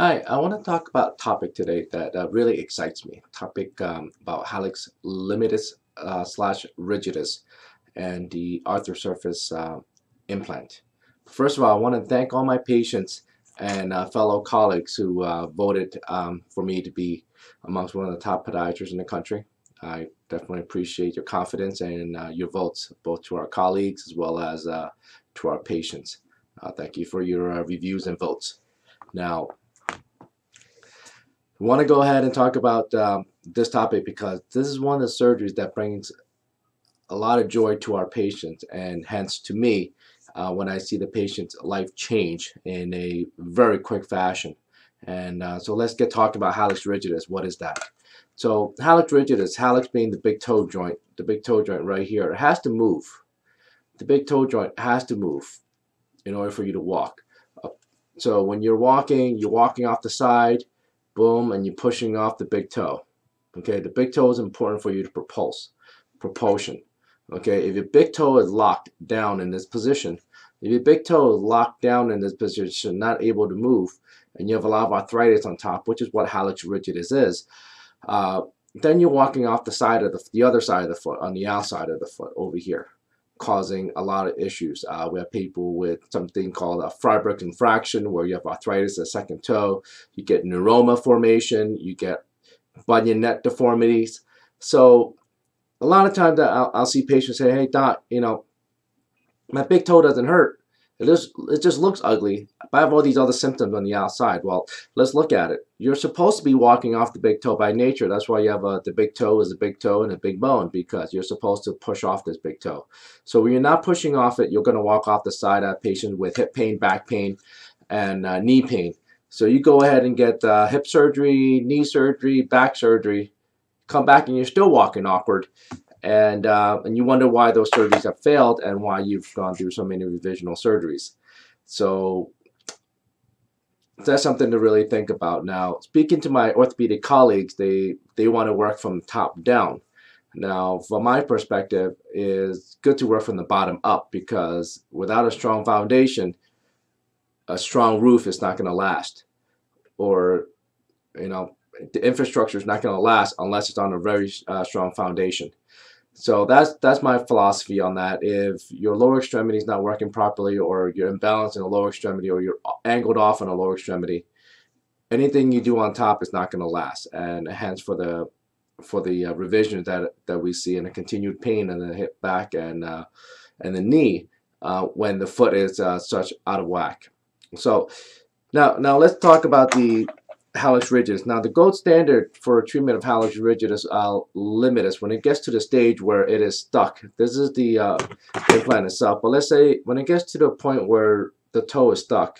Hi, I want to talk about a topic today that really excites me. Topic about Hallux Limitus slash Rigidus and the Arthrosurface implant. First of all, I want to thank all my patients and fellow colleagues who voted for me to be amongst one of the top podiatrists in the country. I definitely appreciate your confidence and your votes, both to our colleagues as well as to our patients. Thank you for your reviews and votes. Now, we want to go ahead and talk about this topic because this is one of the surgeries that brings a lot of joy to our patients and hence to me when I see the patient's life change in a very quick fashion. And so let's get talked about hallux rigidus. What is that? So hallux rigidus, hallux being the big toe joint right here, it has to move. The big toe joint has to move in order for you to walk. So when you're walking off the side, boom, and you're pushing off the big toe. Okay, the big toe is important for you to propulsion. Okay, if your big toe is locked down in this position, not able to move, and you have a lot of arthritis on top, which is what hallux rigidus is, then you're walking off the side of the other side of the foot, on the outside of the foot over here, causing a lot of issues. We have people with something called a Friedreich infraction, where you have arthritis of the second toe. You get neuroma formation. You get bunion net deformities. So a lot of times I'll see patients say, "Hey doc, my big toe doesn't hurt. It just looks ugly. I have all these other symptoms on the outside." Well, let's look at it. You're supposed to be walking off the big toe by nature. That's why you have the big toe is a big toe and a big bone, because you're supposed to push off this big toe. So when you're not pushing off it, you're going to walk off the side of patients with hip pain, back pain, and knee pain. So you go ahead and get hip surgery, knee surgery, back surgery, come back and you're still walking awkward. And you wonder why those surgeries have failed and why you've gone through so many revisional surgeries. So that's something to really think about. Now, speaking to my orthopedic colleagues, they want to work from top down. Now, from my perspective, it's good to work from the bottom up, because without a strong foundation, a strong roof is not going to last. Or, the infrastructure is not going to last unless it's on a very strong foundation. So that's my philosophy on that. If your lower extremity is not working properly, or you're imbalanced in the lower extremity, or you're angled off in the lower extremity, anything you do on top is not going to last. And hence for the revisions that we see, and the continued pain in the hip, back, and the knee when the foot is such out of whack. So now let's talk about the hallux rigidus. Now, the gold standard for treatment of hallux rigidus limitus, when it gets to the stage where it is stuck, this is the implant itself. But let's say when it gets to the point where the toe is stuck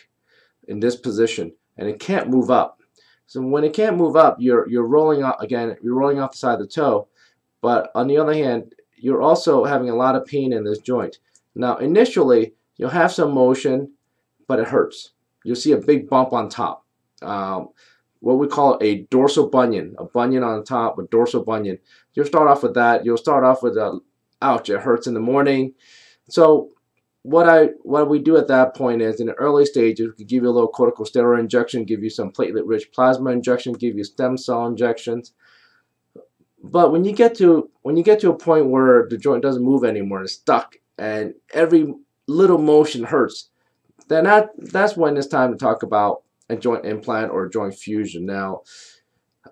in this position and it can't move up. So when it can't move up, you're rolling out again. You're rolling off the side of the toe. But on the other hand, you're also having a lot of pain in this joint. Now, initially, you'll have some motion, but it hurts. You'll see a big bump on top. What we call a dorsal bunion, a bunion on top, a dorsal bunion. You'll start off with that. You'll start off with ouch, it hurts in the morning. So what we do at that point is, in the early stages, we give you a little corticosteroid injection, give you some platelet-rich plasma injection, give you stem cell injections. But when you get to a point where the joint doesn't move anymore, it's stuck, and every little motion hurts, then that's when it's time to talk about a joint implant or a joint fusion. Now,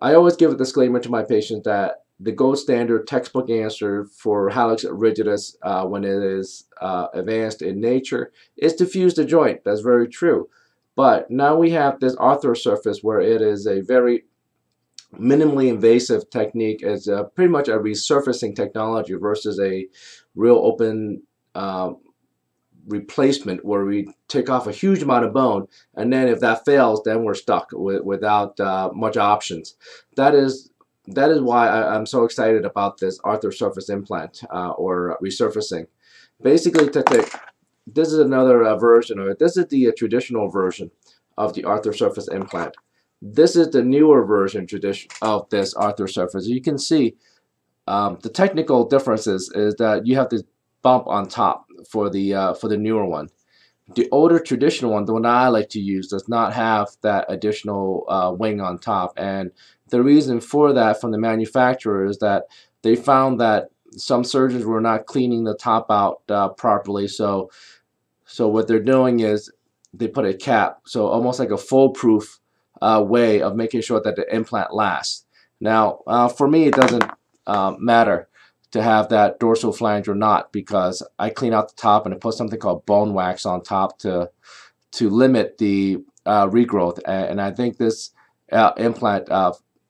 I always give a disclaimer to my patients that the gold standard textbook answer for hallux rigidus when it is advanced in nature is to fuse the joint. That's very true. But now we have this Arthrosurface, where it is a very minimally invasive technique. It's pretty much a resurfacing technology versus a real open replacement, where we take off a huge amount of bone, and then if that fails, then we're stuck without much options. That is why I'm so excited about this Arthrosurface implant or resurfacing. Basically, this is another version of it. This is the traditional version of the Arthrosurface implant. This is the newer version of this Arthrosurface. You can see the technical differences is that you have this bump on top for the newer one. The older traditional one, the one I like to use, does not have that additional wing on top. And the reason for that from the manufacturer is that they found that some surgeons were not cleaning the top out properly. So what they're doing is they put a cap, so almost like a foolproof way of making sure that the implant lasts. Now, for me, it doesn't matter to have that dorsal flange or not, because I clean out the top and I put something called bone wax on top to limit the regrowth. And I think this implant,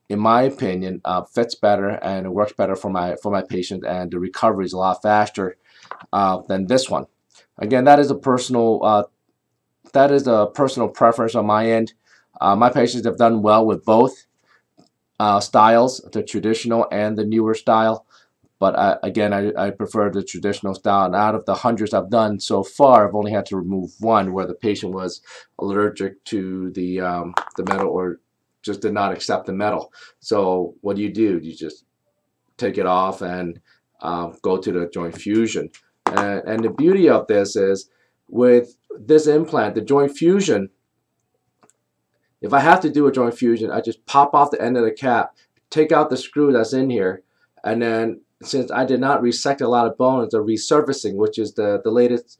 in my opinion, fits better and it works better for my patient, and the recovery is a lot faster than this one. Again, that is a personal preference on my end. My patients have done well with both styles, the traditional and the newer style. But I prefer the traditional style. And out of the hundreds I've done so far, I've only had to remove one where the patient was allergic to the metal or just did not accept the metal. So what do? You just take it off and go to the joint fusion. And the beauty of this is, with this implant, the joint fusion, if I have to do a joint fusion, I just pop off the end of the cap, take out the screw that's in here, and then, since I did not resect a lot of bone, it's a resurfacing, which is the latest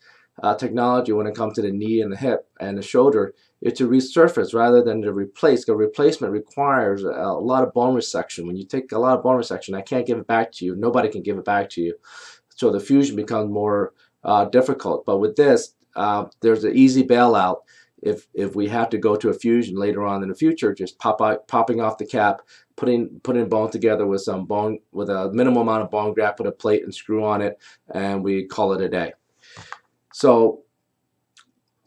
technology when it comes to the knee and the hip and the shoulder. It's a resurface rather than to replace. The replacement requires a lot of bone resection. When you take a lot of bone resection, I can't give it back to you. Nobody can give it back to you. So the fusion becomes more difficult. But with this, there's an easy bailout. If we have to go to a fusion later on in the future, just popping off the cap, putting bone together with some bone, with a minimal amount of bone graft, put a plate and screw on it, and we call it a day. So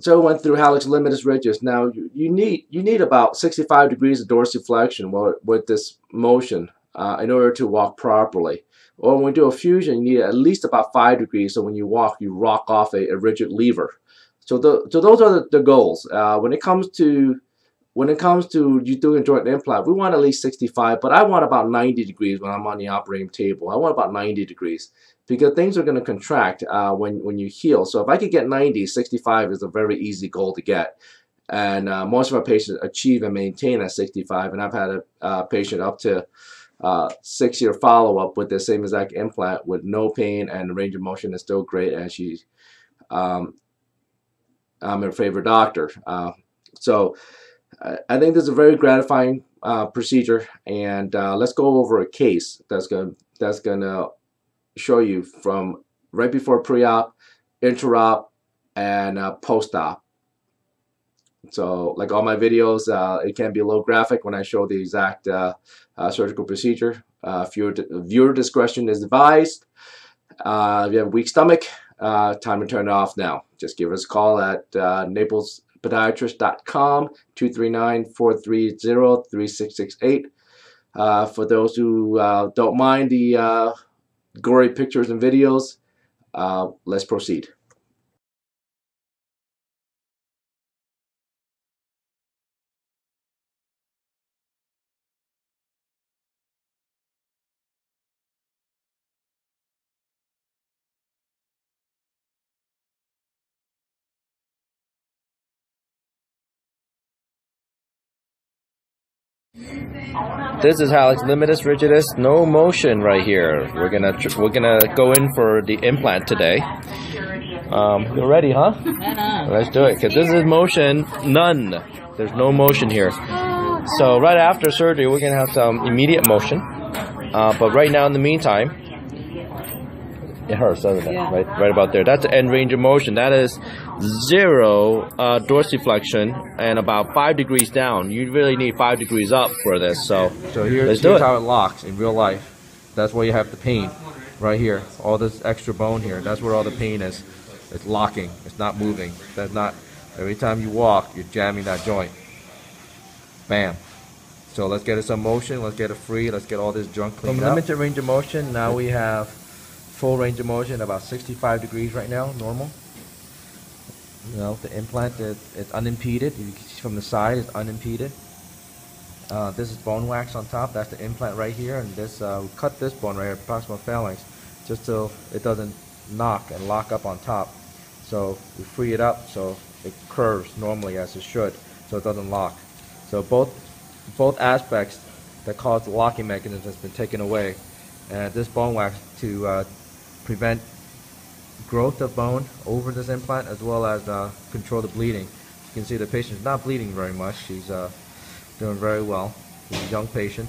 we went through Hallux Limitus Rigidus. Now you need about 65 degrees of dorsiflexion with this motion in order to walk properly. Or when we do a fusion, you need at least about 5 degrees, so when you walk, you rock off a rigid lever. So those are the goals. When it comes to you doing a joint implant, we want at least 65, but I want about 90 degrees when I'm on the operating table. I want about 90 degrees because things are going to contract when you heal. So if I could get 90, 65 is a very easy goal to get. And most of our patients achieve and maintain at 65. And I've had a patient up to 6-year follow-up with the same exact implant with no pain, and the range of motion is still great, and she's I'm her favorite doctor. So I think this is a very gratifying procedure, and let's go over a case that's gonna show you from right before pre-op, intra-op, and post-op. So like all my videos, it can be a little graphic when I show the exact surgical procedure. Viewer discretion is advised. If you have a weak stomach, time to turn it off now. Just give us a call at Naples podiatrist.com, 239-430-3668. For those who don't mind the gory pictures and videos, let's proceed. This is Hallux Limitus Rigidus, no motion right here. We're gonna go in for the implant today. You're ready, huh? Let's do it, because this is motion none. There's no motion here. So right after surgery, we're gonna have some immediate motion. But right now, in the meantime, it hurts, doesn't it? Yeah. Right about there. That's the end range of motion. That is 0 dorsiflexion and about 5 degrees down. You really need 5 degrees up for this. So here's how it locks in real life. That's where you have the pain, right here. All this extra bone here. That's where all the pain is. It's locking. It's not moving. That's not. Every time you walk, you're jamming that joint. Bam. So let's get it some motion. Let's get it free. Let's get all this junk cleaned up. From limited range of motion, now we have full range of motion, about 65 degrees right now, normal. You know, the implant, it's unimpeded. You can see from the side, it's unimpeded. This is bone wax on top. That's the implant right here, and this we cut this bone right here, proximal phalanx, just so it doesn't knock and lock up on top. So we free it up so it curves normally as it should, so it doesn't lock. So both aspects that cause the locking mechanism has been taken away, and this bone wax to prevent growth of bone over this implant, as well as control the bleeding. You can see the patient's not bleeding very much. She's doing very well. She's a young patient,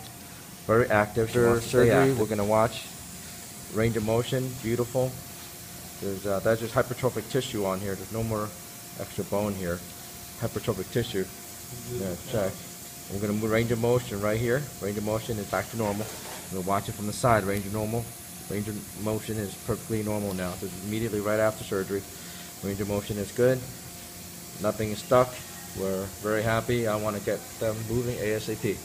very active. After surgery, we're going to watch range of motion, beautiful. That's just hypertrophic tissue on here. There's no more extra bone here. Hypertrophic tissue. Yeah, check. We're going to move range of motion right here. Range of motion is back to normal. We'll watch it from the side. Range of normal. Range of motion is perfectly normal now. This is immediately right after surgery. Range of motion is good. Nothing is stuck. We're very happy. I want to get them moving ASAP.